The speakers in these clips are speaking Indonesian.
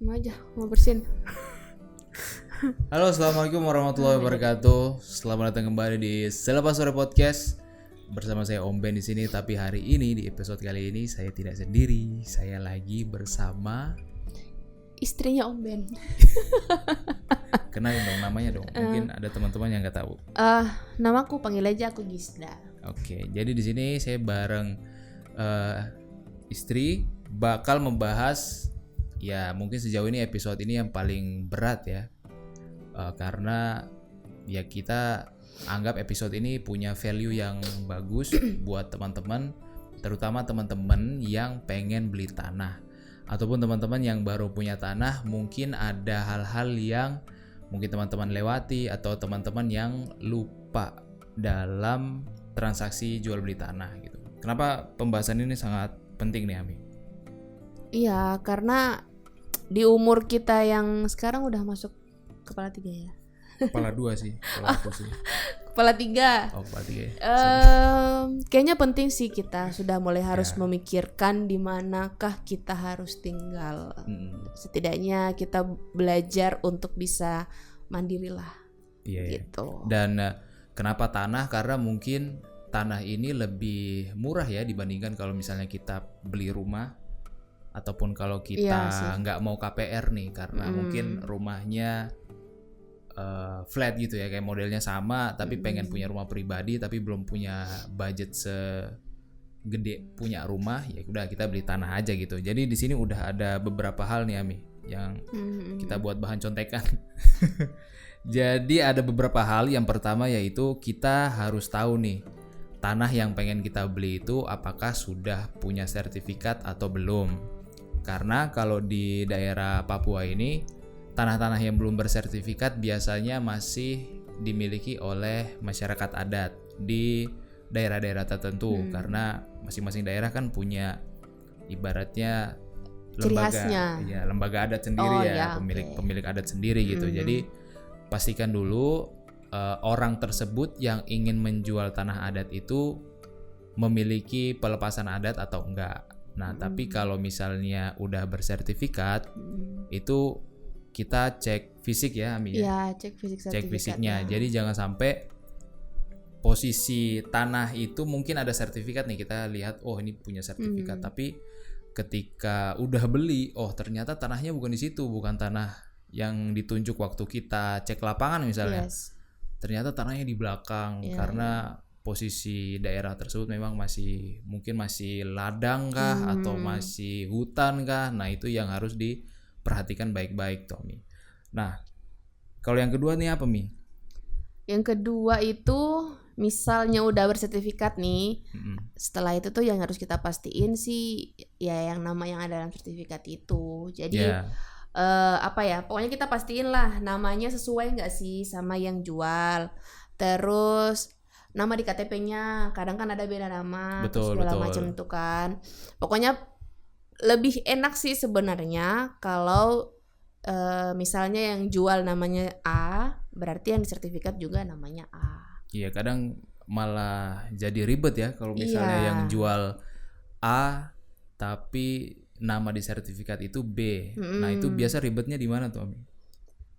Mau aja, mau bersin. Halo, assalamualaikum warahmatullahi wabarakatuh. Selamat datang kembali di Selepas Sore Podcast bersama saya Om Ben di sini. Tapi hari ini di episode kali ini saya tidak sendiri. Saya lagi bersama. Istrinya Om Ben. Kenalin dong namanya dong. Mungkin ada teman-teman yang nggak tahu. Namaku panggil aja aku Gisda. Oke, jadi di sini saya bareng istri bakal membahas ya mungkin sejauh ini episode ini yang paling berat ya. Karena ya kita anggap episode ini punya value yang bagus buat teman-teman, terutama teman-teman yang pengen beli tanah ataupun teman-teman yang baru punya tanah. Mungkin ada hal-hal yang mungkin teman-teman lewati atau teman-teman yang lupa dalam transaksi jual beli tanah gitu. Kenapa pembahasan ini sangat penting nih, Ami? Iya, karena di umur kita yang sekarang udah masuk kepala 3 ya. Kepala 2 sih, kalau aku sih. Kepala 3. Oh, kepala 3 ya. Kayaknya penting sih kita sudah mulai harus memikirkan di manakah kita harus tinggal. Setidaknya kita belajar untuk bisa mandiri lah. Iya. Gitu. Dan kenapa tanah? Karena mungkin tanah ini lebih murah ya dibandingkan kalau misalnya kita beli rumah ataupun kalau kita nggak mau KPR nih, karena mungkin rumahnya flat gitu ya, kayak modelnya sama tapi pengen punya rumah pribadi tapi belum punya budget segede punya rumah, ya udah kita beli tanah aja gitu. Jadi di sini udah ada beberapa hal nih, Ami, yang kita buat bahan contekan. Jadi ada beberapa hal. Yang pertama yaitu kita harus tahu nih, tanah yang pengen kita beli itu apakah sudah punya sertifikat atau belum. Karena kalau di daerah Papua ini, tanah-tanah yang belum bersertifikat biasanya masih dimiliki oleh masyarakat adat di daerah-daerah tertentu. Karena masing-masing daerah kan punya ibaratnya lembaga adat sendiri pemilik adat sendiri gitu. Jadi pastikan dulu orang tersebut yang ingin menjual tanah adat itu memiliki pelepasan adat atau enggak. Nah, tapi kalau misalnya udah bersertifikat, itu kita cek fisik ya, Ami. Iya, cek fisik sertifikatnya. Cek fisiknya. Jadi jangan sampai posisi tanah itu mungkin ada sertifikat nih, kita lihat oh ini punya sertifikat, tapi ketika udah beli, oh ternyata tanahnya bukan di situ, bukan tanah yang ditunjuk waktu kita cek lapangan misalnya. Ternyata tanahnya di belakang karena posisi daerah tersebut memang mungkin masih ladang kah atau masih hutan kah. Nah, itu yang harus diperhatikan baik-baik, Tommy. Nah, kalau yang kedua nih apa, Mi? Yang kedua itu misalnya udah bersertifikat nih, setelah itu tuh yang harus kita pastiin sih ya yang nama yang ada dalam sertifikat itu. Jadi pokoknya kita pastiin lah namanya sesuai nggak sih sama yang jual. Terus nama di KTP-nya, kadang kan ada beda nama, segala macam itu kan. Pokoknya lebih enak sih sebenarnya kalau misalnya yang jual namanya A, berarti yang di sertifikat juga namanya A. Iya, kadang malah jadi ribet ya kalau misalnya yang jual A tapi nama di sertifikat itu B. Nah, itu biasa ribetnya di mana tuh, Ami?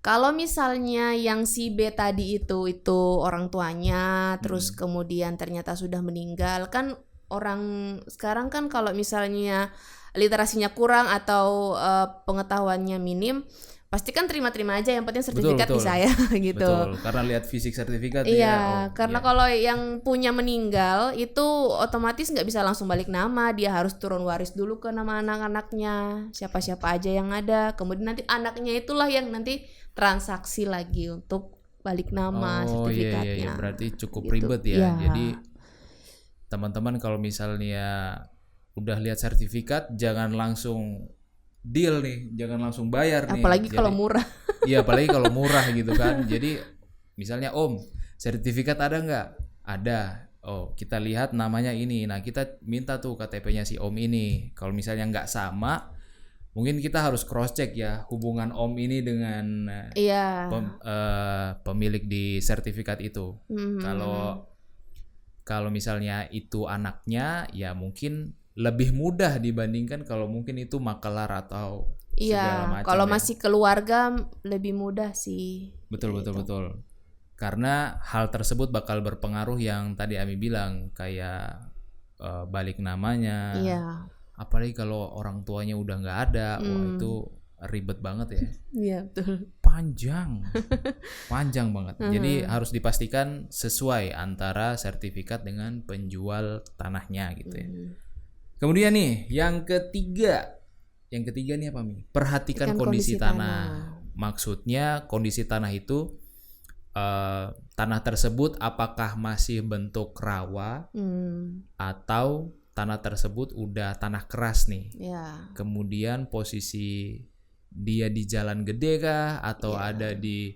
Kalau misalnya yang si B tadi itu orang tuanya, terus kemudian ternyata sudah meninggal, kan orang sekarang kan kalau misalnya literasinya kurang atau pengetahuannya minim, pasti kan terima-terima aja, yang penting sertifikat di saya gitu. Betul, karena lihat fisik sertifikat karena kalau yang punya meninggal itu otomatis nggak bisa langsung balik nama, dia harus turun waris dulu ke nama anak-anaknya, siapa-siapa aja yang ada. Kemudian nanti anaknya itulah yang nanti transaksi lagi untuk balik nama sertifikatnya. Iya, berarti cukup ribet ya. Jadi teman-teman kalau misalnya udah lihat sertifikat, jangan langsung deal nih, jangan langsung bayar nih. Apalagi kalau murah. Iya, apalagi kalau murah gitu kan. Jadi misalnya, Om, sertifikat ada nggak? Ada. Oh, kita lihat namanya ini. Nah, kita minta tuh KTP-nya si Om ini. Kalau misalnya nggak sama, mungkin kita harus cross check ya hubungan Om ini dengan pemilik di sertifikat itu. Kalau misalnya itu anaknya, ya mungkin lebih mudah dibandingkan kalau mungkin itu makelar atau segala macam. Kalau masih keluarga lebih mudah sih. Betul. Karena hal tersebut bakal berpengaruh yang tadi Ami bilang, kayak balik namanya. Apalagi kalau orang tuanya udah nggak ada, wah itu ribet banget ya. Iya, betul. Panjang banget. Jadi harus dipastikan sesuai antara sertifikat dengan penjual tanahnya gitu ya. Kemudian nih, yang ketiga nih apa Mi? Perhatikan kondisi tanah. Maksudnya kondisi tanah itu tanah tersebut apakah masih bentuk rawa atau tanah tersebut udah tanah keras nih. Kemudian posisi dia di jalan gede kah atau ada di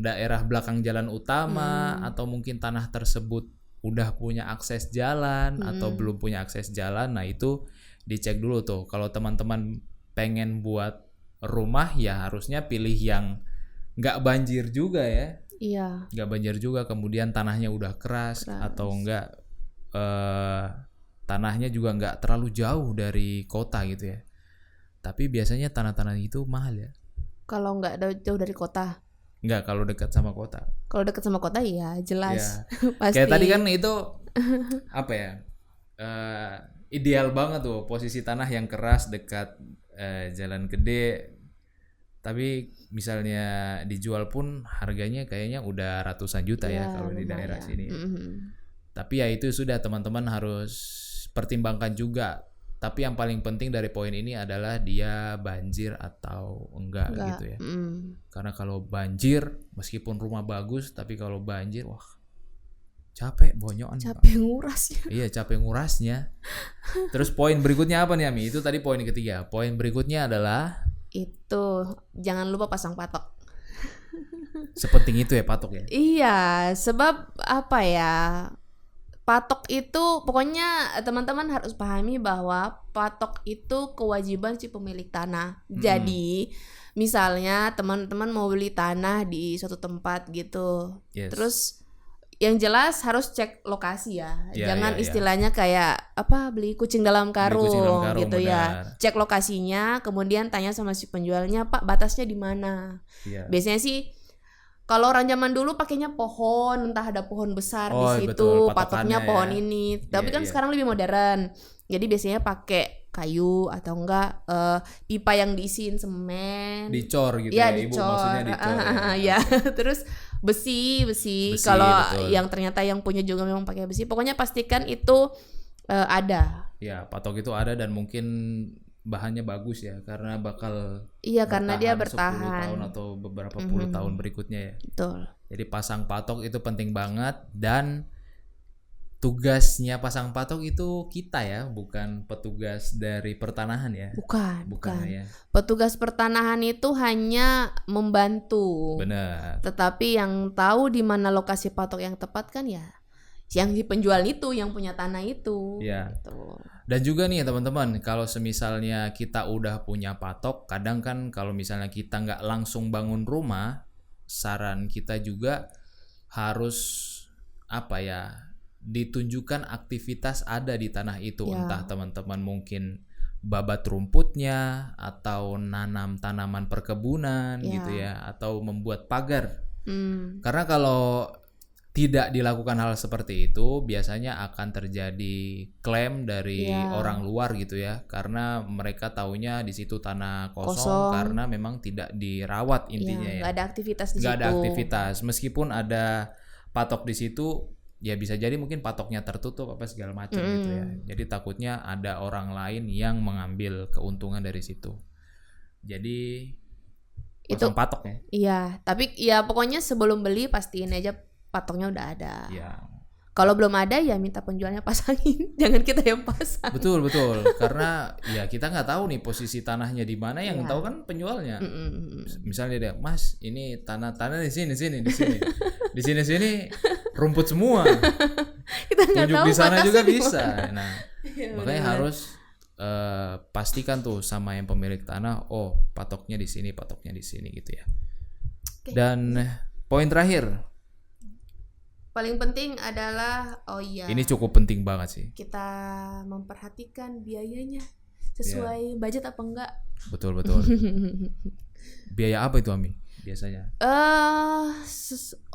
daerah belakang jalan utama, atau mungkin tanah tersebut udah punya akses jalan atau belum punya akses jalan. Nah itu dicek dulu tuh. Kalau teman-teman pengen buat rumah ya harusnya pilih yang nggak banjir juga ya. Nggak banjir juga, kemudian tanahnya udah keras. Atau enggak tanahnya juga nggak terlalu jauh dari kota gitu ya. Tapi biasanya tanah-tanah itu mahal ya. Kalau nggak jauh dari kota? Nggak, kalau dekat sama kota. Kalau dekat sama kota ya jelas. Pasti. Kayak tadi kan itu apa ya? Ideal banget tuh posisi tanah yang keras dekat jalan gede. Tapi misalnya dijual pun harganya kayaknya udah ratusan juta ya kalau di daerah sini. Tapi ya itu sudah, teman-teman harus pertimbangkan juga. Tapi yang paling penting dari poin ini adalah dia banjir atau enggak gitu ya. Karena kalau banjir, meskipun rumah bagus, tapi kalau banjir, wah capek bonyokan. Capek ngurasnya. Iya, capek ngurasnya. Terus poin berikutnya apa nih Ami? Itu tadi poin ketiga. Poin berikutnya adalah itu jangan lupa pasang patok. Sepenting itu ya patok ya? Iya, sebab apa ya? Patok itu pokoknya teman-teman harus pahami bahwa patok itu kewajiban si pemilik tanah. Jadi misalnya teman-teman mau beli tanah di suatu tempat gitu, terus yang jelas harus cek lokasi ya. Jangan istilahnya kayak apa beli kucing dalam karung gitu ya. Cek lokasinya, kemudian tanya sama si penjualnya, Pak batasnya di mana? Biasanya sih kalau orang zaman dulu pakainya pohon, entah ada pohon besar di situ, betul, patoknya pohon ini. Tapi kan sekarang lebih modern. Jadi biasanya pakai kayu atau enggak pipa yang diisiin semen. Dicor gitu ya, Ibu maksudnya dicor. Ya. Terus besi. Kalau yang ternyata yang punya juga memang pakai besi. Pokoknya pastikan itu ada. Ya, patok itu ada dan mungkin bahannya bagus ya, karena bakal karena dia bertahan 10 tahun atau beberapa puluh tahun berikutnya ya. Betul. Jadi pasang patok itu penting banget, dan tugasnya pasang patok itu kita ya, bukan petugas dari pertanahan ya. Bukan. Ya. Petugas pertanahan itu hanya membantu. Benar. Tetapi yang tahu di mana lokasi patok yang tepat kan ya yang di penjual itu, yang punya tanah itu. Gitu. Dan juga nih teman-teman, kalau semisalnya kita udah punya patok, kadang kan kalau misalnya kita nggak langsung bangun rumah, saran kita juga harus ditunjukkan aktivitas ada di tanah itu. Entah teman-teman mungkin babat rumputnya atau nanam tanaman perkebunan gitu ya, atau membuat pagar. Karena kalau tidak dilakukan hal seperti itu, biasanya akan terjadi klaim dari orang luar gitu ya, karena mereka taunya di situ tanah kosong karena memang tidak dirawat intinya ya. Nggak ada aktivitas di situ. Nggak ada aktivitas, meskipun ada patok di situ, ya bisa jadi mungkin patoknya tertutup apa segala macam gitu ya. Jadi takutnya ada orang lain yang mengambil keuntungan dari situ. Jadi pasang patok ya. Iya, tapi ya pokoknya sebelum beli pastiin aja patoknya udah ada. Kalau belum ada ya minta penjualnya pasangin, jangan kita yang pasang. Betul, karena ya kita nggak tahu nih posisi tanahnya di mana, yang tahu kan penjualnya. Misalnya dia, Mas, ini tanah di sini, di sini rumput semua. Kita nggak tahu di sana juga bisa. Nah, makanya harus pastikan tuh sama yang pemilik tanah, patoknya di sini gitu ya. Dan poin terakhir, paling penting adalah ini cukup penting banget sih. Kita memperhatikan biayanya sesuai budget apa enggak. Betul. Biaya apa itu Ami biasanya?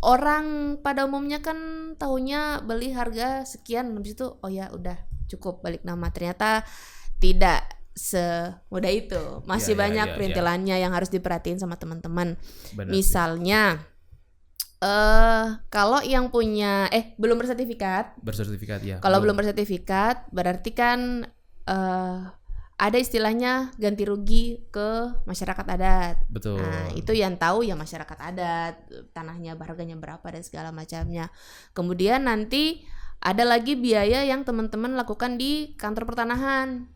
Orang pada umumnya kan tahunya beli harga sekian, habis itu udah cukup balik nama. Ternyata tidak semudah itu. Masih banyak perintilannya yang harus diperhatiin sama teman-teman. Misalnya kalau yang punya belum bersertifikat ya. Kalau belum bersertifikat berarti kan ada istilahnya ganti rugi ke masyarakat adat. Betul. Nah, itu yang tahu ya masyarakat adat, tanahnya harganya berapa dan segala macamnya. Kemudian nanti ada lagi biaya yang teman-teman lakukan di kantor pertanahan.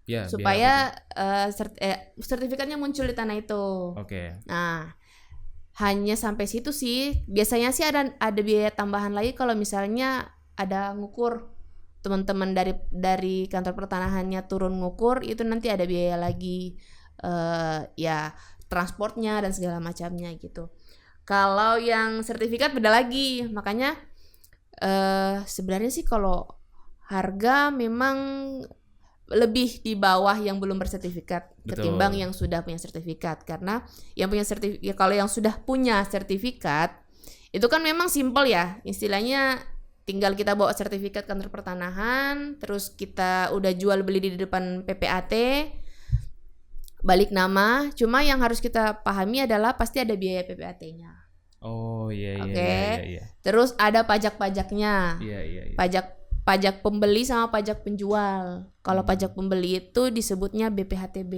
Ya, supaya sertifikatnya muncul di tanah itu. Oke. Nah, hanya sampai situ sih. Biasanya sih ada biaya tambahan lagi kalau misalnya ada ngukur, teman-teman dari kantor pertanahannya turun ngukur, itu nanti ada biaya lagi ya transportnya dan segala macamnya gitu. Kalau yang sertifikat beda lagi. Makanya sebenarnya sih kalau harga memang lebih di bawah yang belum bersertifikat. Betul. Ketimbang yang sudah punya sertifikat, karena yang punya sertifikat, kalau yang sudah punya sertifikat itu kan memang simpel ya, istilahnya tinggal kita bawa sertifikat kantor pertanahan, terus kita udah jual beli di depan PPAT, balik nama. Cuma yang harus kita pahami adalah pasti ada biaya PPAT-nya. Oh iya. Terus ada pajak-pajaknya. Iya. Pajak pembeli sama pajak penjual. Kalau pajak pembeli itu disebutnya BPHTB.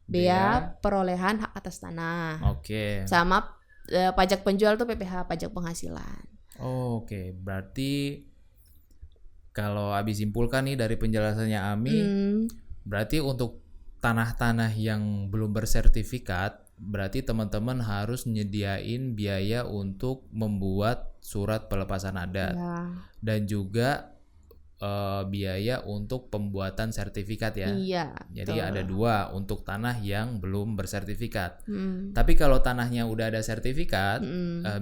Bea perolehan hak atas tanah. Oke. Sama pajak penjual tuh PPH, pajak penghasilan. Oke. Berarti kalau Abi simpulkan nih dari penjelasannya Ami, berarti untuk tanah-tanah yang belum bersertifikat, berarti teman-teman harus nyediain biaya untuk membuat surat pelepasan adat. Dan juga biaya untuk pembuatan sertifikat ya. Iya. Jadi ada 2 untuk tanah yang belum bersertifikat. Tapi kalau tanahnya udah ada sertifikat,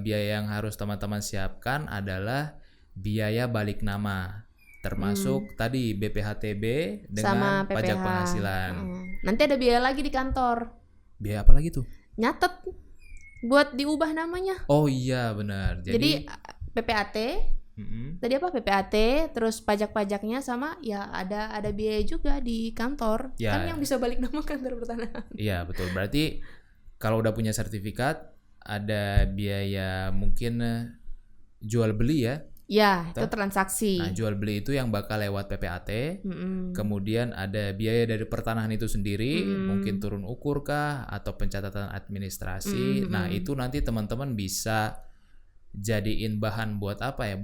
biaya yang harus teman-teman siapkan adalah biaya balik nama, termasuk tadi BPHTB dengan pajak penghasilan. Nanti ada biaya lagi di kantor. Biaya apa lagi tuh? Nyatet buat diubah namanya. Oh iya benar. Jadi PPAT. Tadi apa PPAT, terus pajak-pajaknya sama ya ada biaya juga di kantor. Ya. Kan yang bisa balik nama kantor pertanahan. Iya betul. Berarti kalau udah punya sertifikat ada biaya mungkin jual beli ya. Ya, itu transaksi. Nah, jual beli itu yang bakal lewat PPAT. Kemudian ada biaya dari pertanahan itu sendiri, mungkin turun ukur kah atau pencatatan administrasi. Nah, itu nanti teman-teman bisa jadiin bahan buat apa ya?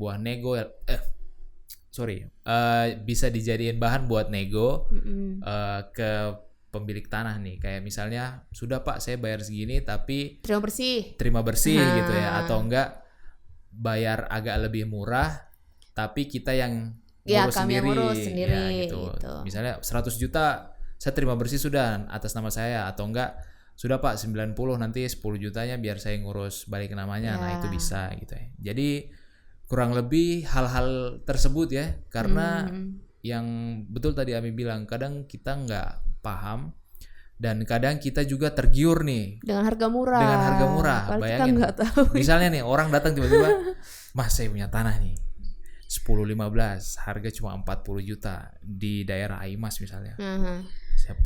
Bisa dijadiin bahan buat nego ke pemilik tanah nih. Kayak misalnya, sudah Pak, saya bayar segini tapi terima bersih gitu ya, atau enggak bayar agak lebih murah tapi kita yang ngurus sendiri. Ya, gitu. Misalnya 100 juta saya terima bersih sudah atas nama saya, atau enggak sudah Pak 90 nanti 10 jutanya biar saya ngurus balik namanya. Nah itu bisa gitu ya. Jadi kurang lebih hal-hal tersebut ya, karena yang betul tadi Ami bilang, kadang kita nggak paham dan kadang kita juga tergiur nih dengan harga murah. Bayangin kita tahu. Misalnya nih orang datang tiba-tiba, Mas saya punya tanah nih 10-15, harga cuma 40 juta di daerah Aimas misalnya.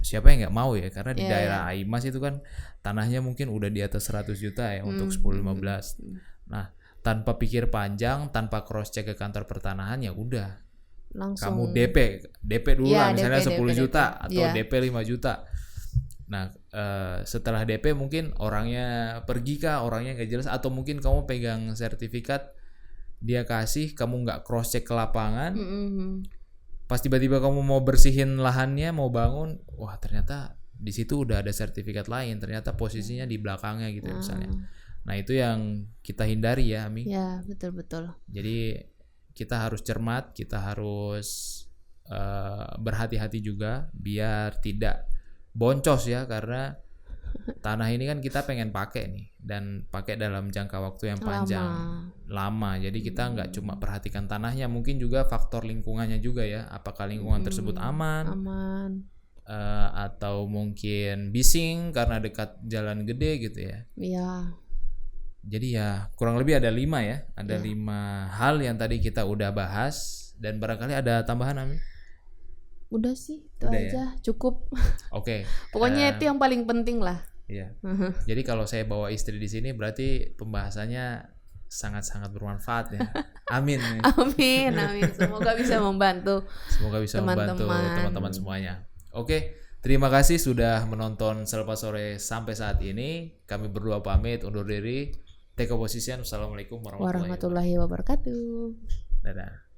Siapa yang nggak mau ya, karena di daerah Aimas itu kan tanahnya mungkin udah di atas 100 juta ya untuk 10-15. Nah tanpa pikir panjang, tanpa cross check ke kantor pertanahan, ya udah langsung kamu DP dulu lah, misalnya 10 juta atau DP 5 juta. Nah setelah DP mungkin orangnya pergi kah, orangnya nggak jelas, atau mungkin kamu pegang sertifikat dia kasih, kamu nggak cross check ke lapangan, pas tiba-tiba kamu mau bersihin lahannya, mau bangun, wah ternyata di situ udah ada sertifikat lain, ternyata posisinya di belakangnya gitu ya misalnya. Nah itu yang kita hindari ya Ami. Ya betul. Jadi kita harus cermat, kita harus berhati-hati juga biar tidak boncos ya, karena tanah ini kan kita pengen pakai nih dan pakai dalam jangka waktu yang panjang, lama. Jadi kita nggak cuma perhatikan tanahnya, mungkin juga faktor lingkungannya juga ya. Apakah lingkungan tersebut aman, atau mungkin bising karena dekat jalan gede gitu ya. Iya. Jadi ya kurang lebih ada 5 ya, ada 5 hal yang tadi kita udah bahas dan barangkali ada tambahan, Ami? Udah sih, itu aja ya? Cukup. Oke. Pokoknya itu yang paling penting lah. Iya. Jadi kalau saya bawa istri di sini berarti pembahasannya sangat-sangat bermanfaat ya. Amin. Amin. Semoga bisa membantu. Semoga bisa membantu teman-teman semuanya. Oke, terima kasih sudah menonton Selepas Sore sampai saat ini. Kami berdua pamit undur diri. Take a position. Wassalamualaikum warahmatullahi wabarakatuh. Dadah.